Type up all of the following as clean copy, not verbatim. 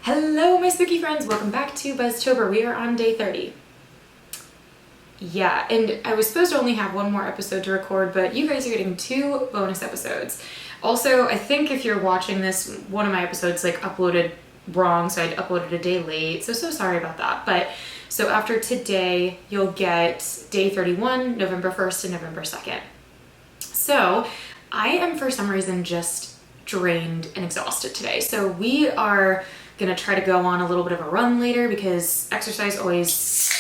Hello my spooky friends, welcome back to Buzztober. We are on day 30. Yeah, and I was supposed to only have one more episode to record, but you guys are getting 2 bonus episodes. Also, I think if you're watching this, one of my episodes uploaded wrong, so I uploaded a day late, so sorry about that. But so after today, you'll get day 31, November 1st and November 2nd. So I am for some reason just drained and exhausted today. So we are gonna try to go on a little bit of a run later because exercise always,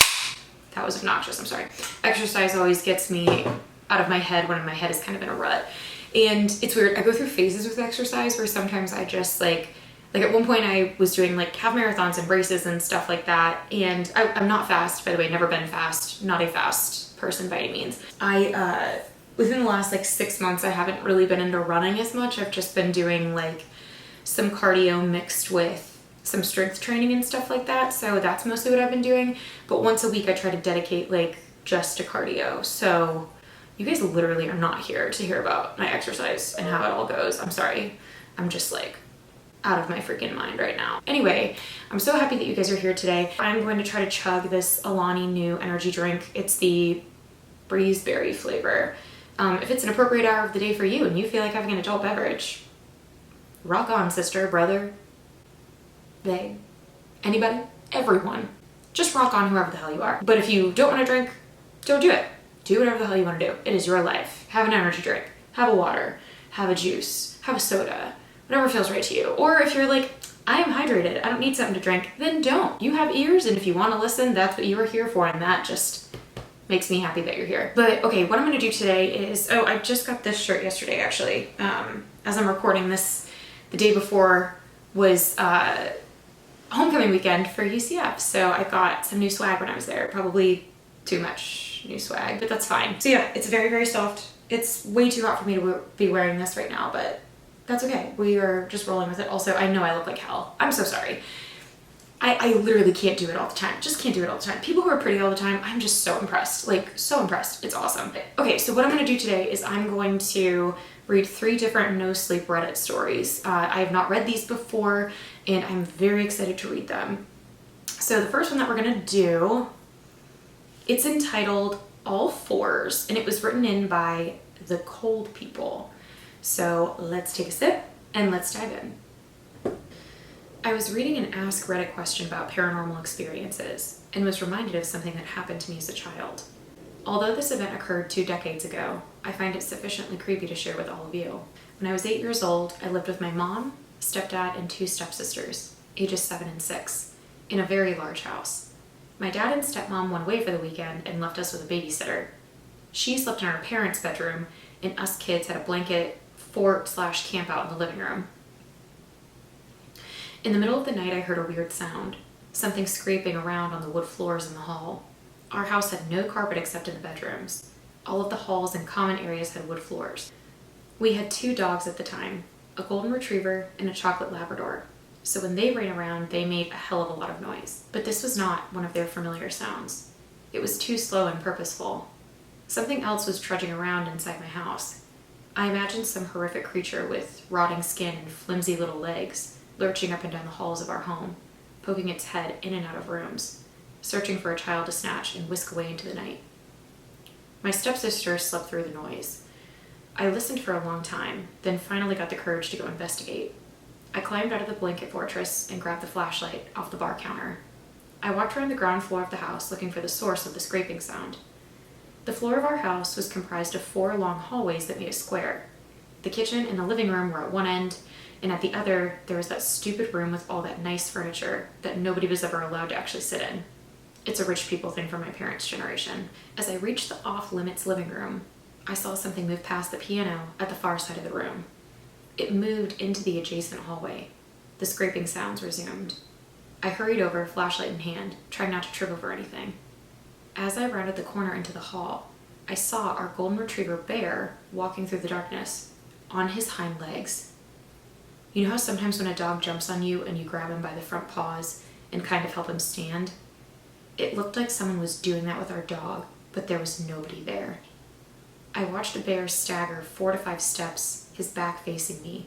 that was obnoxious, I'm sorry. Exercise always gets me out of my head when my head is kind of in a rut. And it's weird, I go through phases with exercise where sometimes I just like at one point I was doing half marathons and races and stuff like that. And I'm not fast, by the way, never been fast, not a fast person by any means. Within the last 6 months, I haven't really been into running as much. I've just been doing some cardio mixed with some strength training and stuff like that. So that's mostly what I've been doing. But once a week I try to dedicate just to cardio. So you guys literally are not here to hear about my exercise and how it all goes. I'm sorry. I'm just out of my freaking mind right now. Anyway, I'm so happy that you guys are here today. I'm going to try to chug this Alani Nu energy drink. It's the breezeberry flavor. If it's an appropriate hour of the day for you and you feel like having an adult beverage, rock on, sister, brother, they, anybody, everyone. Just rock on whoever the hell you are. But if you don't want to drink, don't do it. Do whatever the hell you want to do. It is your life. Have an energy drink. Have a water. Have a juice. Have a soda. Whatever feels right to you. Or if you're I am hydrated, I don't need something to drink, then don't. You have ears, and if you want to listen, that's what you are here for, and that just makes me happy that you're here. But okay, what I'm going to do today is, I just got this shirt yesterday, actually. As I'm recording this, the day before was homecoming weekend for UCF, so I got some new swag when I was there. Probably too much new swag, but that's fine. So yeah, it's very, very soft. It's way too hot for me to be wearing this right now, but that's okay. We are just rolling with it. Also, I know I look like hell. I'm so sorry. I literally can't do it all the time. Just can't do it all the time. People who are pretty all the time, I'm just so impressed. So impressed. It's awesome. Okay, so what I'm going to do today is I'm going to read 3 different no sleep Reddit stories. I have not read these before, and I'm very excited to read them. So the first one that we're going to do, it's entitled All Fours, and it was written in by The Cold People. So let's take a sip and let's dive in. I was reading an Ask Reddit question about paranormal experiences and was reminded of something that happened to me as a child. Although this event occurred 2 decades ago, I find it sufficiently creepy to share with all of you. When I was 8 years old, I lived with my mom, stepdad, and 2 stepsisters, ages 7 and 6, in a very large house. My dad and stepmom went away for the weekend and left us with a babysitter. She slept in our parents' bedroom, and us kids had a blanket fort/camp out in the living room. In the middle of the night, I heard a weird sound, something scraping around on the wood floors in the hall. Our house had no carpet except in the bedrooms. All of the halls and common areas had wood floors. We had 2 dogs at the time, a golden retriever and a chocolate Labrador. So when they ran around, they made a hell of a lot of noise. But this was not one of their familiar sounds. It was too slow and purposeful. Something else was trudging around inside my house. I imagined some horrific creature with rotting skin and flimsy little legs, lurching up and down the halls of our home, poking its head in and out of rooms, searching for a child to snatch and whisk away into the night. My stepsister slept through the noise. I listened for a long time, then finally got the courage to go investigate. I climbed out of the blanket fortress and grabbed the flashlight off the bar counter. I walked around the ground floor of the house looking for the source of the scraping sound. The floor of our house was comprised of 4 long hallways that made a square. The kitchen and the living room were at one end, and at the other, there was that stupid room with all that nice furniture that nobody was ever allowed to actually sit in. It's a rich people thing from my parents' generation. As I reached the off-limits living room, I saw something move past the piano at the far side of the room. It moved into the adjacent hallway. The scraping sounds resumed. I hurried over, flashlight in hand, trying not to trip over anything. As I rounded the corner into the hall, I saw our golden retriever Bear walking through the darkness, on his hind legs. You know how sometimes when a dog jumps on you and you grab him by the front paws and kind of help him stand? It looked like someone was doing that with our dog, but there was nobody there. I watched the bear stagger 4 to 5 steps, his back facing me.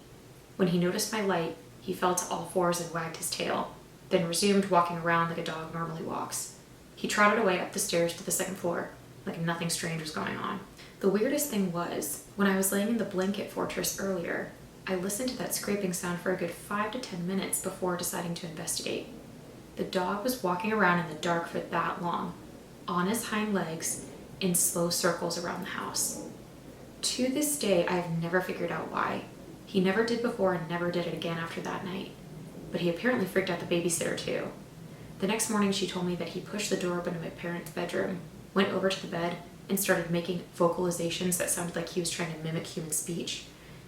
When he noticed my light, he fell to all fours and wagged his tail. then resumed walking around like a dog normally walks. He trotted away up the stairs to the second floor, like nothing strange was going on. The weirdest thing was, when I was laying in the blanket fortress earlier, I listened to that scraping sound for a good 5 to 10 minutes before deciding to investigate. The dog was walking around in the dark for that long, on his hind legs, in slow circles around the house. To this day, I have never figured out why. He never did before and never did it again after that night. But he apparently freaked out the babysitter too. The next morning, she told me that he pushed the door open to my parents' bedroom, went over to the bed, and started making vocalizations that sounded like he was trying to mimic human speech.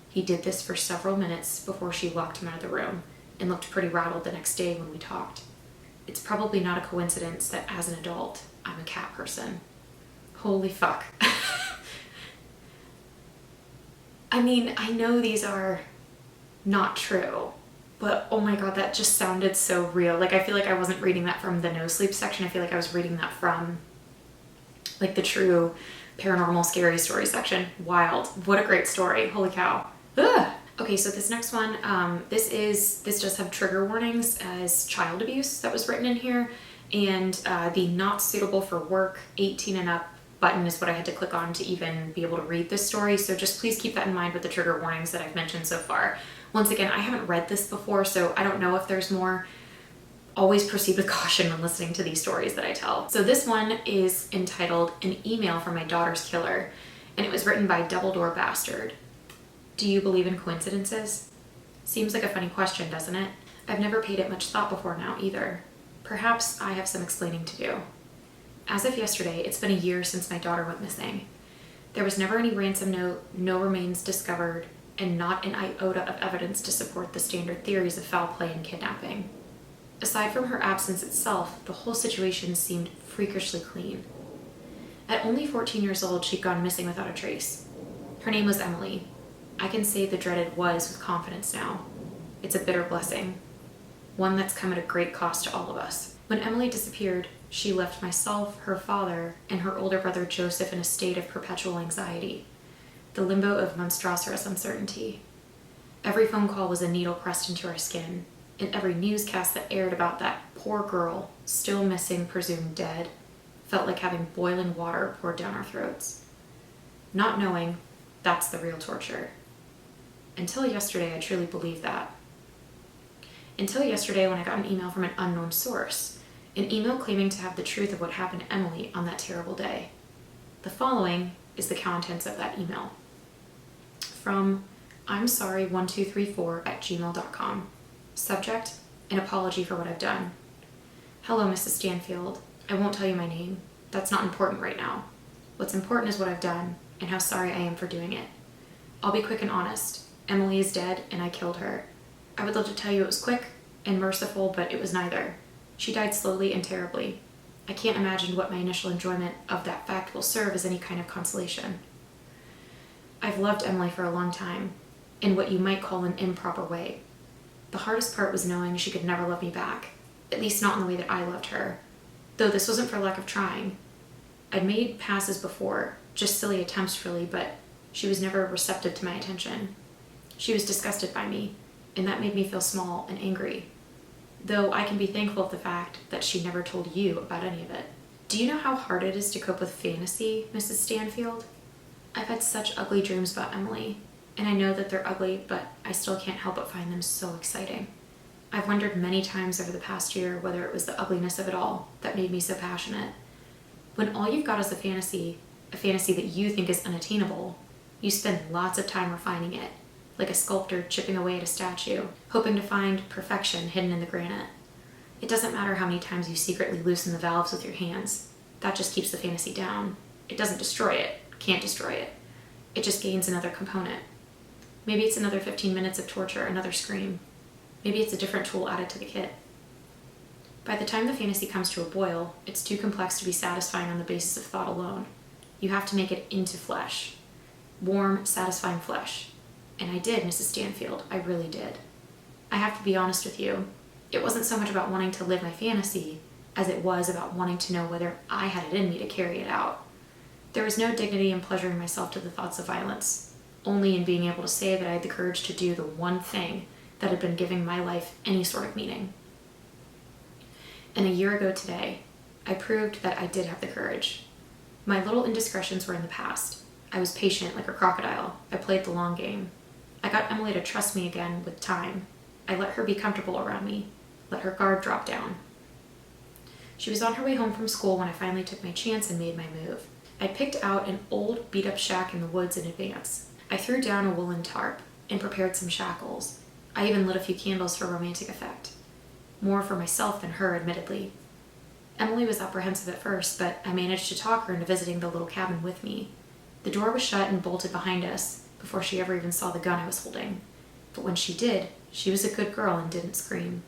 He did this for several minutes before she locked him out of the room and looked pretty rattled the next day when we talked. It's probably not a coincidence that as an adult, I'm a cat person. Holy fuck. I mean, I know these are not true, but oh my god, that just sounded so real. Like, I feel like I wasn't reading that from the no sleep section. I feel like I was reading that from like the true paranormal scary story section. Wild. What a great story. Holy cow. Ugh. Okay, so this next one, this does have trigger warnings as child abuse that was written in here, and the not suitable for work 18 and up button is what I had to click on to even be able to read this story. So just please keep that in mind with the trigger warnings that I've mentioned so far. Once again, I haven't read this before, so I don't know if there's more. Always proceed with caution when listening to these stories that I tell. So this one is entitled An Email from My Daughter's Killer, and it was written by Double Door Bastard. Do you believe in coincidences? Seems like a funny question, doesn't it? I've never paid it much thought before now either. Perhaps I have some explaining to do. As of yesterday, it's been a year since my daughter went missing. There was never any ransom note, no remains discovered, and not an iota of evidence to support the standard theories of foul play and kidnapping. Aside from her absence itself, the whole situation seemed freakishly clean. At only 14 years old, she'd gone missing without a trace. Her name was Emily. I can say the dreaded was with confidence now. It's a bitter blessing, one that's come at a great cost to all of us. When Emily disappeared, she left myself, her father, and her older brother Joseph in a state of perpetual anxiety, the limbo of monstrous uncertainty. Every phone call was a needle pressed into our skin, and every newscast that aired about that poor girl, still missing, presumed dead, felt like having boiling water poured down our throats. Not knowing, that's the real torture. Until yesterday, I truly believed that. Until yesterday, when I got an email from an unknown source, an email claiming to have the truth of what happened to Emily on that terrible day. The following is the contents of that email. From imsorry1234@gmail.com. Subject, an apology for what I've done. Hello, Mrs. Stanfield. I won't tell you my name. That's not important right now. What's important is what I've done and how sorry I am for doing it. I'll be quick and honest. Emily is dead and I killed her. I would love to tell you it was quick and merciful, but it was neither. She died slowly and terribly. I can't imagine what my initial enjoyment of that fact will serve as any kind of consolation. I've loved Emily for a long time, in what you might call an improper way. The hardest part was knowing she could never love me back, at least not in the way that I loved her, though this wasn't for lack of trying. I'd made passes before, just silly attempts really, but she was never receptive to my attention. She was disgusted by me, and that made me feel small and angry, though I can be thankful of the fact that she never told you about any of it. Do you know how hard it is to cope with fantasy, Mrs. Stanfield? I've had such ugly dreams about Emily, and I know that they're ugly, but I still can't help but find them so exciting. I've wondered many times over the past year whether it was the ugliness of it all that made me so passionate. When all you've got is a fantasy that you think is unattainable, you spend lots of time refining it, like a sculptor chipping away at a statue, hoping to find perfection hidden in the granite. It doesn't matter how many times you secretly loosen the valves with your hands. That just keeps the fantasy down. It doesn't destroy it, can't destroy it. It just gains another component. Maybe it's another 15 minutes of torture, another scream. Maybe it's a different tool added to the kit. By the time the fantasy comes to a boil, it's too complex to be satisfying on the basis of thought alone. You have to make it into flesh. Warm, satisfying flesh. And I did, Mrs. Stanfield. I really did. I have to be honest with you. It wasn't so much about wanting to live my fantasy as it was about wanting to know whether I had it in me to carry it out. There was no dignity in pleasuring myself to the thoughts of violence, only in being able to say that I had the courage to do the one thing that had been giving my life any sort of meaning. And a year ago today, I proved that I did have the courage. My little indiscretions were in the past. I was patient like a crocodile. I played the long game. I got Emily to trust me again with time. I let her be comfortable around me, let her guard drop down. She was on her way home from school when I finally took my chance and made my move. I picked out an old beat-up shack in the woods in advance. I threw down a woolen tarp and prepared some shackles. I even lit a few candles for romantic effect. More for myself than her, admittedly. Emily was apprehensive at first, but I managed to talk her into visiting the little cabin with me. The door was shut and bolted behind us before she ever even saw the gun I was holding. But when she did, she was a good girl and didn't scream.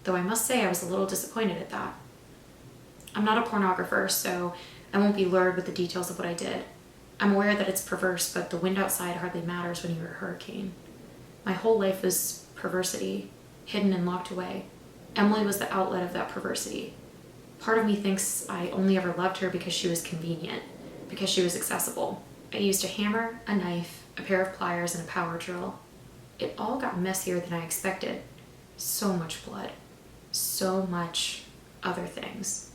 Though I must say I was a little disappointed at that. I'm not a pornographer, so I won't be lured with the details of what I did. I'm aware that it's perverse, but the wind outside hardly matters when you're a hurricane. My whole life was perversity, hidden and locked away. Emily was the outlet of that perversity. Part of me thinks I only ever loved her because she was convenient, because she was accessible. I used a hammer, a knife, a pair of pliers, and a power drill. It all got messier than I expected. So much blood. So much other things.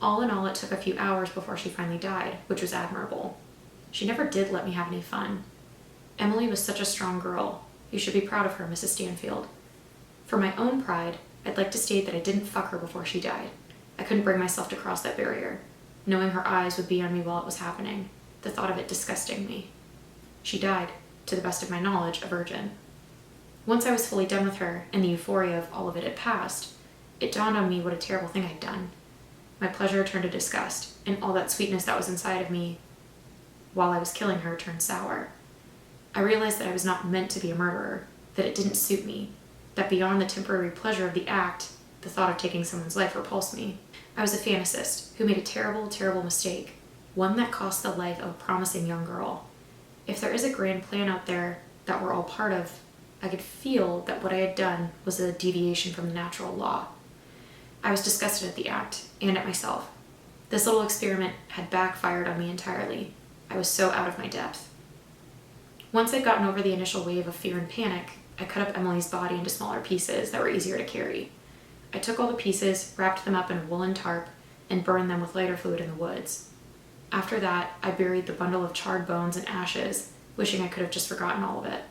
All in all, it took a few hours before she finally died, which was admirable. She never did let me have any fun. Emily was such a strong girl. You should be proud of her, Mrs. Stanfield. For my own pride, I'd like to state that I didn't fuck her before she died. I couldn't bring myself to cross that barrier, knowing her eyes would be on me while it was happening, the thought of it disgusting me. She died, to the best of my knowledge, a virgin. Once I was fully done with her, and the euphoria of all of it had passed, it dawned on me what a terrible thing I'd done. My pleasure turned to disgust, and all that sweetness that was inside of me while I was killing her turned sour. I realized that I was not meant to be a murderer, that it didn't suit me, that beyond the temporary pleasure of the act, the thought of taking someone's life repulsed me. I was a fantasist who made a terrible, terrible mistake, one that cost the life of a promising young girl. If there is a grand plan out there that we're all part of, I could feel that what I had done was a deviation from the natural law. I was disgusted at the act and at myself. This little experiment had backfired on me entirely. I was so out of my depth. Once I'd gotten over the initial wave of fear and panic, I cut up Emily's body into smaller pieces that were easier to carry. I took all the pieces, wrapped them up in a woolen tarp, and burned them with lighter fluid in the woods. After that, I buried the bundle of charred bones and ashes, wishing I could have just forgotten all of it.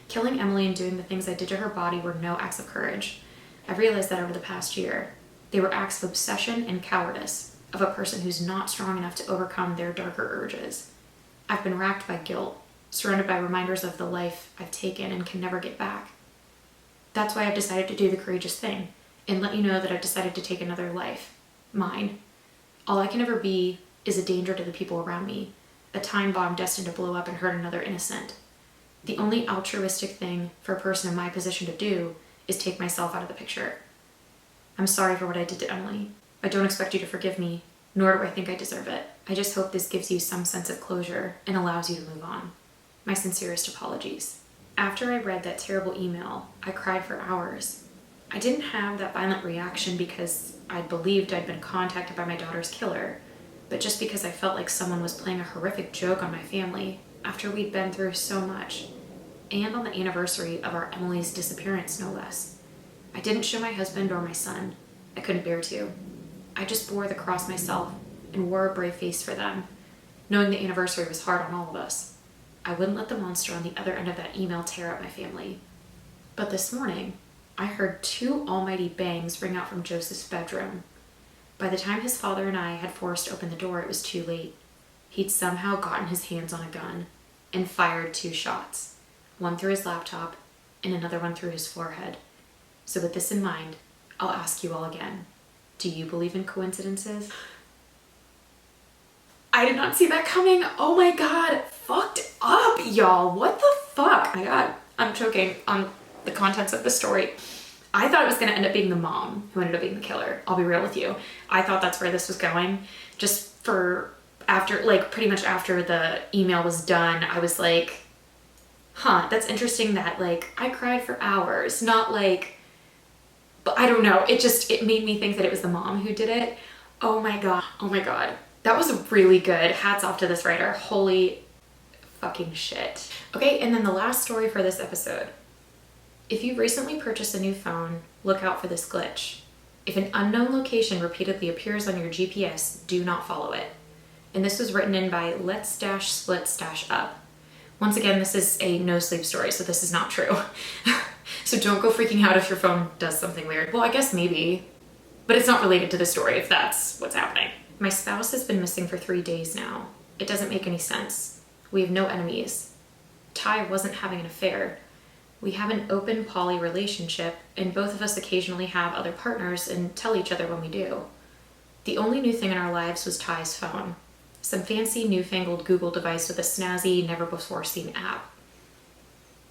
Killing Emily and doing the things I did to her body were no acts of courage. I've realized that over the past year. They were acts of obsession and cowardice, of a person who's not strong enough to overcome their darker urges. I've been racked by guilt, surrounded by reminders of the life I've taken and can never get back. That's why I've decided to do the courageous thing, and let you know that I've decided to take another life. Mine. All I can ever be is a danger to the people around me, a time bomb destined to blow up and hurt another innocent. The only altruistic thing for a person in my position to do is take myself out of the picture. I'm sorry for what I did to Emily. I don't expect you to forgive me, nor do I think I deserve it. I just hope this gives you some sense of closure and allows you to move on. My sincerest apologies. After I read that terrible email, I cried for hours. I didn't have that violent reaction because I believed I'd been contacted by my daughter's killer, but just because I felt like someone was playing a horrific joke on my family after we'd been through so much, and on the anniversary of our Emily's disappearance, no less. I didn't show my husband or my son. I couldn't bear to. I just bore the cross myself and wore a brave face for them, knowing the anniversary was hard on all of us. I wouldn't let the monster on the other end of that email tear up my family. But this morning, I heard 2 almighty bangs ring out from Joseph's bedroom. By the time his father and I had forced open the door, it was too late. He'd somehow gotten his hands on a gun and fired 2 shots, one through his laptop and another one through his forehead. So with this in mind, I'll ask you all again. Do you believe in coincidences? I did not see that coming. Oh my God, fucked up, y'all. What the fuck? Oh my God, I'm choking on the contents of the story. I thought it was gonna end up being the mom who ended up being the killer. I'll be real with you. I thought that's where this was going. Just for after, like pretty much after the email was done, I was like, huh, that's interesting that like I cried for hours, not like, but I don't know. It made me think that it was the mom who did it. Oh my God. Oh my God. That was really good. Hats off to this writer. Holy fucking shit. Okay, and then the last story for this episode. If you've recently purchased a new phone, look out for this glitch. If an unknown location repeatedly appears on your GPS, do not follow it. And this was written in by Let's-Split-Up. Once again, this is a no sleep story, so this is not true. So don't go freaking out if your phone does something weird. Well, I guess maybe, but it's not related to the story if that's what's happening. My spouse has been missing for 3 days now. It doesn't make any sense. We have no enemies. Ty wasn't having an affair. We have an open poly relationship, and both of us occasionally have other partners and tell each other when we do. The only new thing in our lives was Ty's phone. Some fancy newfangled Google device with a snazzy, never-before-seen app.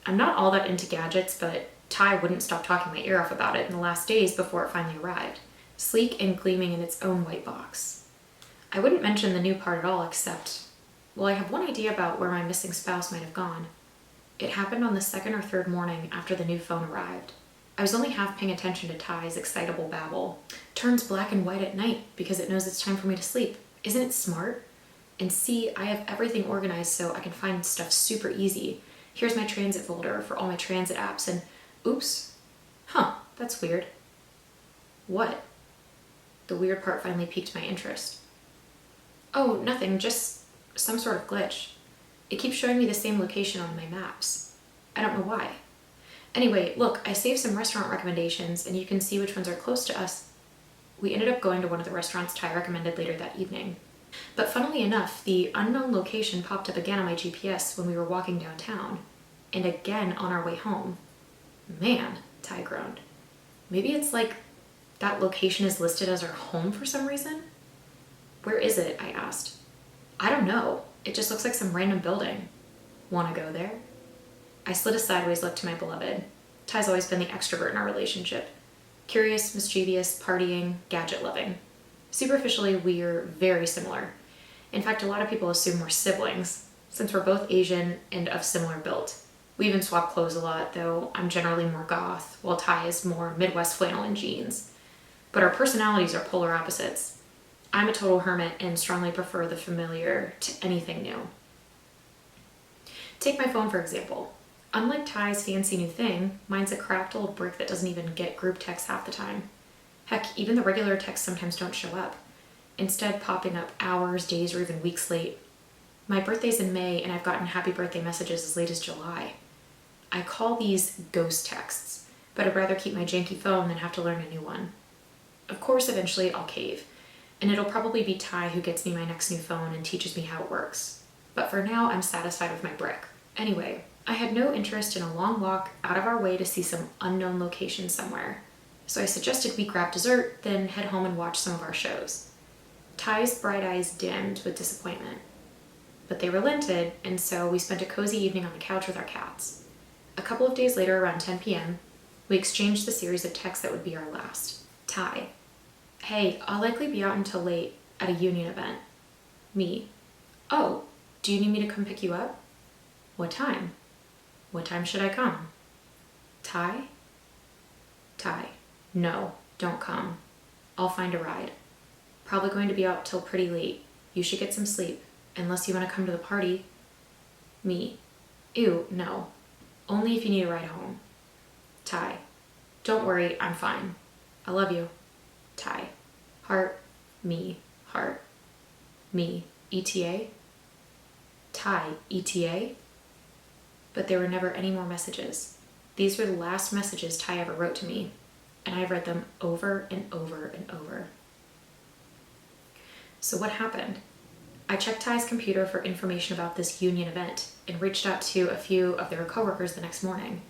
I'm not all that into gadgets, but Ty wouldn't stop talking my ear off about it in the last days before it finally arrived, sleek and gleaming in its own white box. I wouldn't mention the new part at all except, well, I have one idea about where my missing spouse might have gone. It happened on the second or third morning after the new phone arrived. I was only half paying attention to Ty's excitable babble. Turns black and white at night because it knows it's time for me to sleep. Isn't it smart? And see, I have everything organized so I can find stuff super easy. Here's my transit folder for all my transit apps and oops. That's weird. What? The weird part finally piqued my interest. Oh, nothing, just some sort of glitch. It keeps showing me the same location on my maps. I don't know why. Anyway, look, I saved some restaurant recommendations and you can see which ones are close to us. We ended up going to one of the restaurants Ty recommended later that evening. But funnily enough, the unknown location popped up again on my GPS when we were walking downtown, and again on our way home. Man, Ty groaned. Maybe it's like that location is listed as our home for some reason? Where is it? I asked. I don't know. It just looks like some random building. Want to go there? I slid a sideways look to my beloved. Ty's always been the extrovert in our relationship. Curious, mischievous, partying, gadget-loving. Superficially, we're very similar. In fact, a lot of people assume we're siblings, since we're both Asian and of similar build. We even swap clothes a lot, though I'm generally more goth, while Ty is more Midwest flannel and jeans. But our personalities are polar opposites. I'm a total hermit and strongly prefer the familiar to anything new. Take my phone, for example. Unlike Ty's fancy new thing, mine's a cracked old brick that doesn't even get group text half the time. Heck, even the regular texts sometimes don't show up, instead popping up hours, days, or even weeks late. My birthday's in May, and I've gotten happy birthday messages as late as July. I call these ghost texts, but I'd rather keep my janky phone than have to learn a new one. Of course, eventually I'll cave, and it'll probably be Ty who gets me my next new phone and teaches me how it works. But for now, I'm satisfied with my brick. Anyway, I had no interest in a long walk out of our way to see some unknown location somewhere. So I suggested we grab dessert, then head home and watch some of our shows. Ty's bright eyes dimmed with disappointment. But they relented, and so we spent a cozy evening on the couch with our cats. A couple of days later, around 10 p.m., we exchanged the series of texts that would be our last. Ty. Hey, I'll likely be out until late at a union event. Me. Oh, do you need me to come pick you up? What time? What time should I come? Ty? Ty. No, don't come. I'll find a ride. Probably going to be out till pretty late. You should get some sleep, unless you want to come to the party. Me. Ew, no. Only if you need a ride home. Ty. Don't worry, I'm fine. I love you. Ty. Heart. Me. Heart. Me. ETA? Ty. ETA? But there were never any more messages. These were the last messages Ty ever wrote to me, and I've read them over and over and over. So what happened? I checked Ty's computer for information about this union event and reached out to a few of their coworkers the next morning,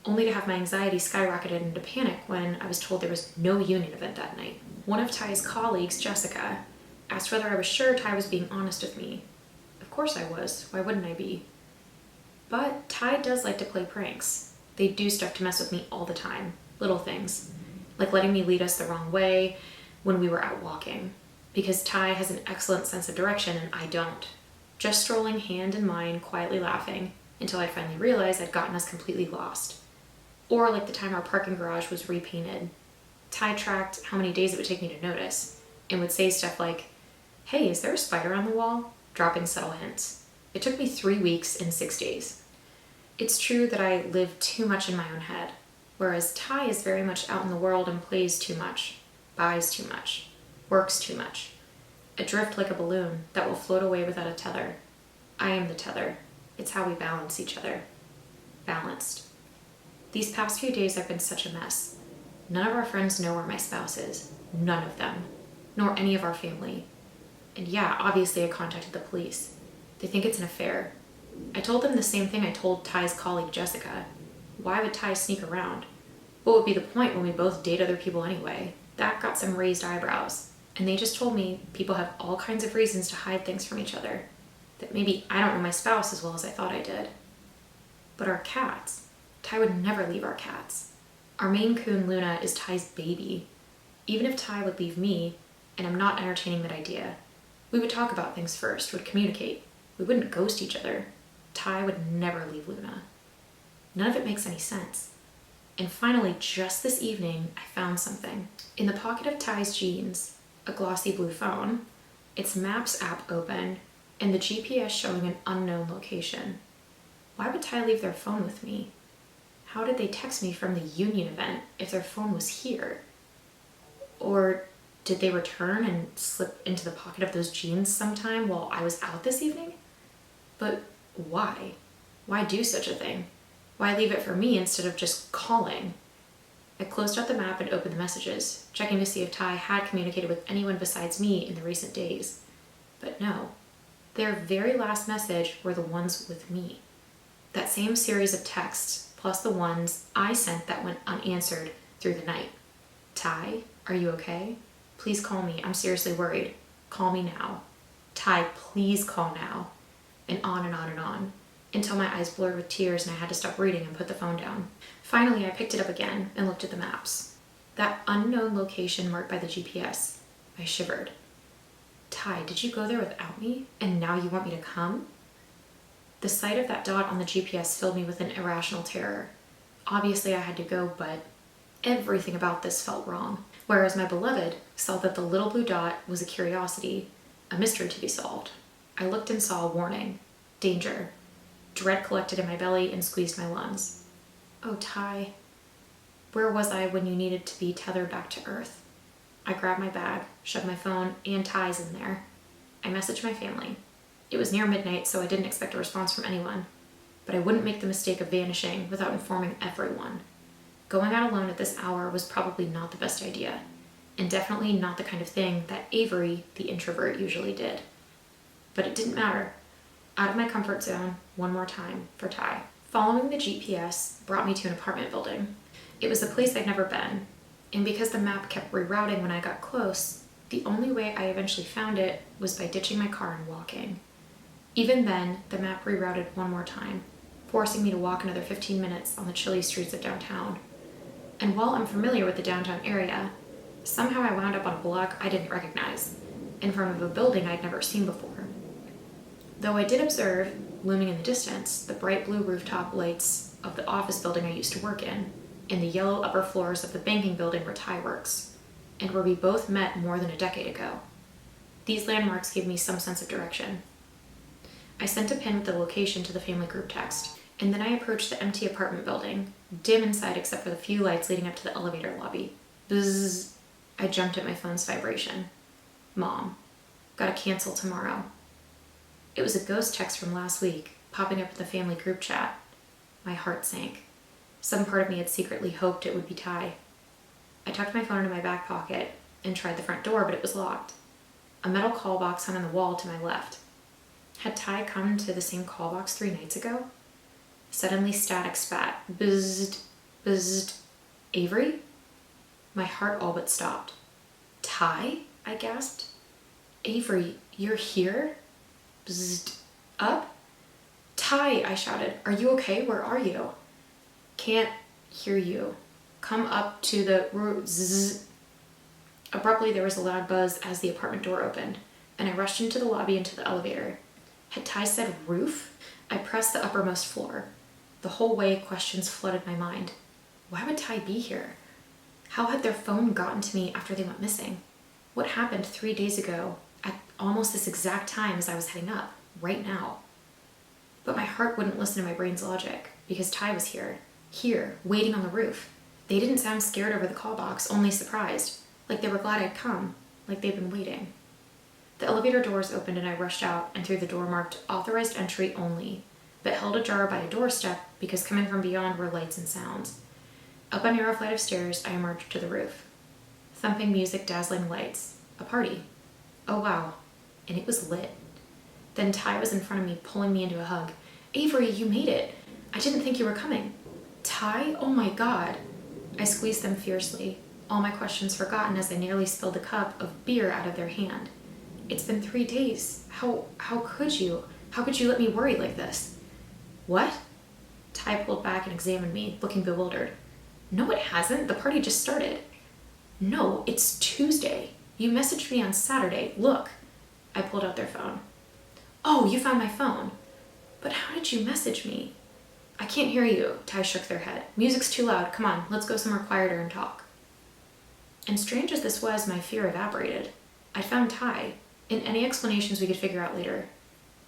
only to have my anxiety skyrocketed into panic when I was told there was no union event that night. One of Ty's colleagues, Jessica, asked whether I was sure Ty was being honest with me. Of course I was. Why wouldn't I be? But Ty does like to play pranks. They do stuff to mess with me all the time. Little things, like letting me lead us the wrong way when we were out walking, because Ty has an excellent sense of direction and I don't. Just strolling hand in mind, quietly laughing, until I finally realized I'd gotten us completely lost. Or like the time our parking garage was repainted. Ty tracked how many days it would take me to notice, and would say stuff like, "Hey, is there a spider on the wall?" dropping subtle hints. It took me 3 weeks and 6 days. It's true that I live too much in my own head. whereas Ty is very much out in the world and plays too much, buys too much, works too much. Adrift like a balloon that will float away without a tether. I am the tether. It's how we balance each other. Balanced. These past few days I've been such a mess. None of our friends know where my spouse is. None of them. Nor any of our family. And yeah, obviously I contacted the police. They think it's an affair. I told them the same thing I told Ty's colleague Jessica. Why would Ty sneak around? What would be the point when we both date other people anyway? That got some raised eyebrows. And they just told me people have all kinds of reasons to hide things from each other. That maybe I don't know my spouse as well as I thought I did. But our cats. Ty would never leave our cats. Our Maine Coon Luna is Ty's baby. Even if Ty would leave me, and I'm not entertaining that idea, we would talk about things first, would communicate. We wouldn't ghost each other. Ty would never leave Luna. None of it makes any sense. And finally, just this evening, I found something. In the pocket of Ty's jeans, a glossy blue phone, its Maps app open, and the GPS showing an unknown location. Why would Ty leave their phone with me? How did they text me from the union event if their phone was here? Or did they return and slip into the pocket of those jeans sometime while I was out this evening? But why? Why do such a thing? Why leave it for me instead of just calling? I closed out the map and opened the messages, checking to see if Ty had communicated with anyone besides me in the recent days. But no. Their very last message were the ones with me. That same series of texts, plus the ones I sent that went unanswered through the night. Ty, are you okay? Please call me. I'm seriously worried. Call me now. Ty, please call now. And on and on and on, until my eyes blurred with tears and I had to stop reading and put the phone down. Finally, I picked it up again and looked at the maps. That unknown location marked by the GPS. I shivered. Ty, did you go there without me? And now you want me to come? The sight of that dot on the GPS filled me with an irrational terror. Obviously I had to go, but everything about this felt wrong. Whereas my beloved saw that the little blue dot was a curiosity, a mystery to be solved. I looked and saw a warning. Danger. Dread collected in my belly and squeezed my lungs. Oh, Ty. Where was I when you needed to be tethered back to Earth? I grabbed my bag, shoved my phone and Ty's in there. I messaged my family. It was near midnight, so I didn't expect a response from anyone. But I wouldn't make the mistake of vanishing without informing everyone. Going out alone at this hour was probably not the best idea, and definitely not the kind of thing that Avery, the introvert, usually did. But it didn't matter. Out of my comfort zone, one more time, for Ty. Following the GPS brought me to an apartment building. It was a place I'd never been, and because the map kept rerouting when I got close, the only way I eventually found it was by ditching my car and walking. Even then, the map rerouted one more time, forcing me to walk another 15 minutes on the chilly streets of downtown. And while I'm familiar with the downtown area, somehow I wound up on a block I didn't recognize, in front of a building I'd never seen before. Though I did observe, looming in the distance, the bright blue rooftop lights of the office building I used to work in, and the yellow upper floors of the banking building where Ty works, and where we both met more than a decade ago. These landmarks gave me some sense of direction. I sent a pin with the location to the family group text, and then I approached the empty apartment building, dim inside except for the few lights leading up to the elevator lobby. Bzzz. I jumped at my phone's vibration. Mom, gotta cancel tomorrow. It was a ghost text from last week, popping up in the family group chat. My heart sank. Some part of me had secretly hoped it would be Ty. I tucked my phone into my back pocket and tried the front door, but it was locked. A metal call box hung on the wall to my left. Had Ty come to the same call box 3 nights ago? Suddenly static spat. Buzzed. Buzzed. Avery? My heart all but stopped. Ty? I gasped. Avery, you're here? Bzzzt. Up? Ty, I shouted. Are you okay? Where are you? Can't hear you. Come up to the zzz. Abruptly, there was a loud buzz as the apartment door opened, and I rushed into the lobby into the elevator. Had Ty said roof? I pressed the uppermost floor. The whole way, questions flooded my mind. Why would Ty be here? How had their phone gotten to me after they went missing? What happened 3 days ago at almost this exact time as I was heading up, right now? But my heart wouldn't listen to my brain's logic, because Ty was here, waiting on the roof. They didn't sound scared over the call box, only surprised, like they were glad I'd come, like they'd been waiting. The elevator doors opened and I rushed out and through the door marked authorized entry only, but held ajar by a doorstep because coming from beyond were lights and sounds. Up a narrow flight of stairs, I emerged to the roof. Thumping music, dazzling lights. A party. Oh wow. And it was lit. Then Ty was in front of me, pulling me into a hug. Avery, you made it. I didn't think you were coming. Ty? Oh my God. I squeezed them fiercely, all my questions forgotten as I nearly spilled a cup of beer out of their hand. It's been 3 days. How could you? How could you let me worry like this? What? Ty pulled back and examined me, looking bewildered. No, it hasn't. The party just started. No, it's Tuesday. You messaged me on Saturday. Look. I pulled out their phone. Oh, you found my phone. But how did you message me? I can't hear you. Ty shook their head. Music's too loud. Come on, let's go somewhere quieter and talk. And strange as this was, my fear evaporated. I found Ty. And any explanations we could figure out later.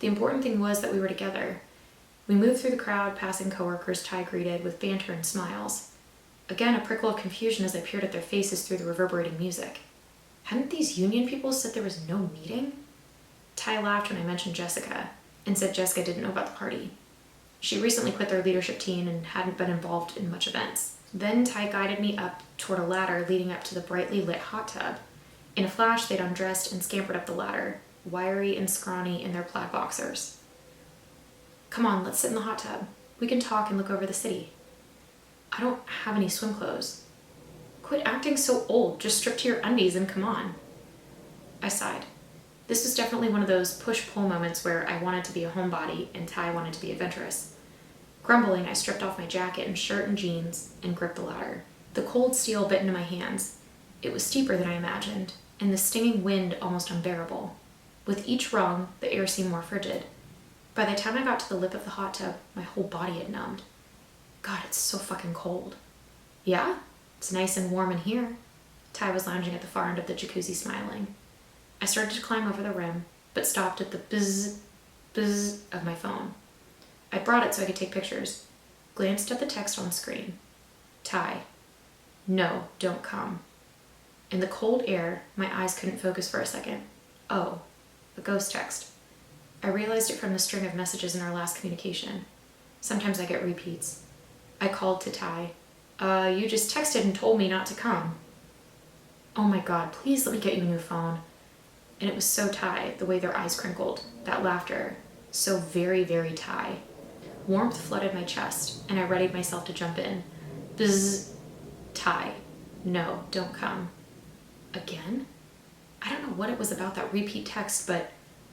The important thing was that we were together. We moved through the crowd, passing coworkers Ty greeted with banter and smiles. Again, a prickle of confusion as I peered at their faces through the reverberating music. Hadn't these union people said there was no meeting? Ty laughed when I mentioned Jessica, and said Jessica didn't know about the party. She recently quit their leadership team and hadn't been involved in much events. Then Ty guided me up toward a ladder leading up to the brightly lit hot tub. In a flash, they'd undressed and scampered up the ladder, wiry and scrawny in their plaid boxers. Come on, let's sit in the hot tub. We can talk and look over the city. I don't have any swim clothes. Quit acting so old. Just strip to your undies and come on. I sighed. This was definitely one of those push-pull moments where I wanted to be a homebody and Ty wanted to be adventurous. Grumbling, I stripped off my jacket and shirt and jeans and gripped the ladder. The cold steel bit into my hands. It was steeper than I imagined, and the stinging wind almost unbearable. With each rung, the air seemed more frigid. By the time I got to the lip of the hot tub, my whole body had numbed. God, it's so fucking cold. Yeah? It's nice and warm in here. Ty was lounging at the far end of the jacuzzi, smiling. I started to climb over the rim, but stopped at the buzz of my phone. I brought it so I could take pictures. Glanced at the text on screen. Ty. No, don't come. In the cold air, my eyes couldn't focus for a second. Oh, a ghost text. I realized it from the string of messages in our last communication. Sometimes I get repeats. I called to Ty. You just texted and told me not to come. Oh my God, please let me get you a new phone. And it was so Ty, the way their eyes crinkled, that laughter, so very, very Ty. Warmth flooded my chest, and I readied myself to jump in. Bzz. Ty. No, don't come. Again? I don't know what it was about that repeat text, but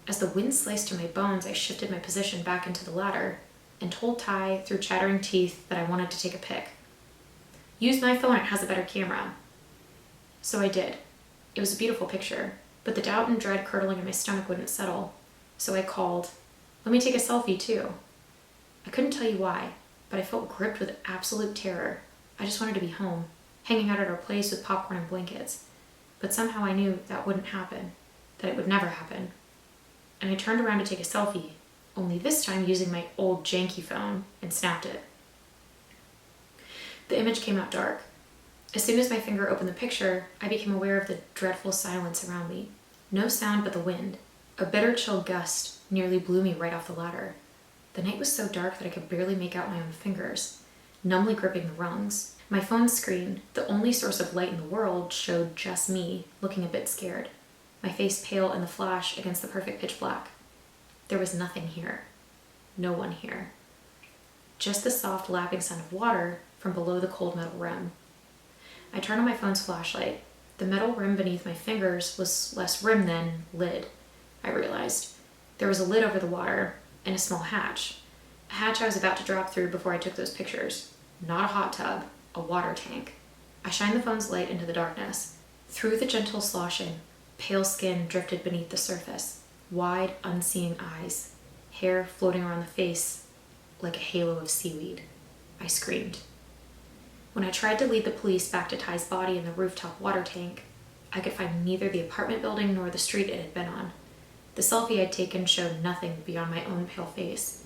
as the wind sliced through my bones, I shifted my position back into the ladder and told Ty through chattering teeth that I wanted to take a pic. Use my phone, it has a better camera. So I did. It was a beautiful picture, but the doubt and dread curdling in my stomach wouldn't settle. So I called, let me take a selfie too. I couldn't tell you why, but I felt gripped with absolute terror. I just wanted to be home, hanging out at our place with popcorn and blankets. But somehow I knew that wouldn't happen, that it would never happen. And I turned around to take a selfie, only this time using my old janky phone, and snapped it. The image came out dark. As soon as my finger opened the picture, I became aware of the dreadful silence around me. No sound but the wind. A bitter chill gust nearly blew me right off the ladder. The night was so dark that I could barely make out my own fingers, numbly gripping the rungs. My phone screen, the only source of light in the world, showed just me, looking a bit scared, my face pale in the flash against the perfect pitch black. There was nothing here. No one here. Just the soft lapping sound of water from below the cold metal rim. I turned on my phone's flashlight. The metal rim beneath my fingers was less rim than lid, I realized. There was a lid over the water and a small hatch. A hatch I was about to drop through before I took those pictures. Not a hot tub, a water tank. I shined the phone's light into the darkness. Through the gentle sloshing, pale skin drifted beneath the surface. Wide, unseeing eyes. Hair floating around the face like a halo of seaweed. I screamed. When I tried to lead the police back to Ty's body in the rooftop water tank, I could find neither the apartment building nor the street it had been on. The selfie I'd taken showed nothing beyond my own pale face.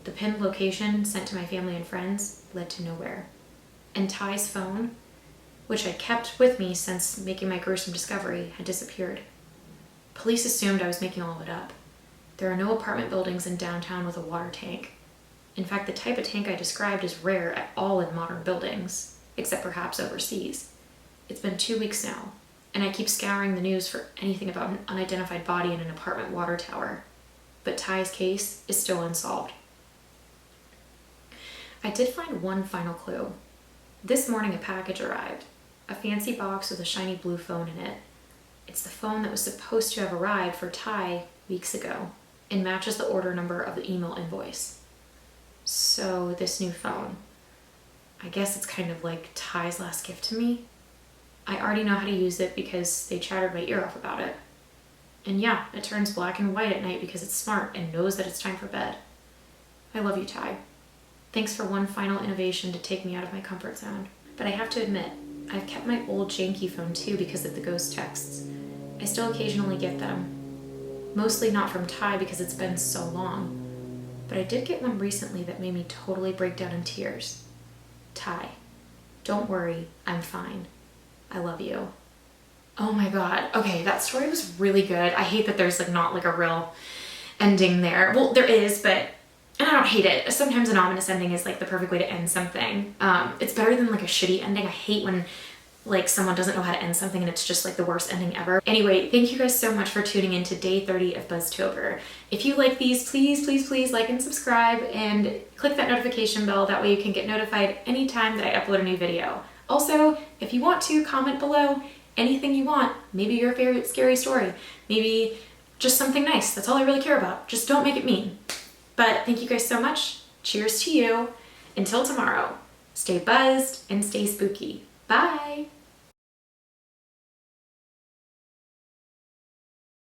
The pinned location sent to my family and friends led to nowhere. And Ty's phone, which I kept with me since making my gruesome discovery, had disappeared. Police assumed I was making all of it up. There are no apartment buildings in downtown with a water tank. In fact, the type of tank I described is rare at all in modern buildings, except perhaps overseas. It's been 2 weeks now, and I keep scouring the news for anything about an unidentified body in an apartment water tower. But Ty's case is still unsolved. I did find one final clue. This morning a package arrived, a fancy box with a shiny blue phone in it. It's the phone that was supposed to have arrived for Ty weeks ago and matches the order number of the email invoice. So this new phone, I guess it's kind of like Ty's last gift to me. I already know how to use it because they chattered my ear off about it. And yeah, it turns black and white at night because it's smart and knows that it's time for bed. I love you, Ty. Thanks for one final innovation to take me out of my comfort zone. But I have to admit, I've kept my old janky phone too because of the ghost texts. I still occasionally get them. Mostly not from Ty because it's been so long. But I did get one recently that made me totally break down in tears. Ty, don't worry, I'm fine. I love you. Oh my god. Okay, that story was really good. I hate that there's not a real ending there. Well, there is, but and I don't hate it. Sometimes an ominous ending is the perfect way to end something. It's better than a shitty ending. I hate when someone doesn't know how to end something and it's just the worst ending ever. Anyway, thank you guys so much for tuning in to day 30 of Buzztober. If you like these, please like and subscribe and click that notification bell. That way you can get notified anytime that I upload a new video. Also, if you want to, comment below anything you want. Maybe your favorite scary story. Maybe just something nice. That's all I really care about. Just don't make it mean. But thank you guys so much. Cheers to you. Until tomorrow, stay buzzed and stay spooky. Bye!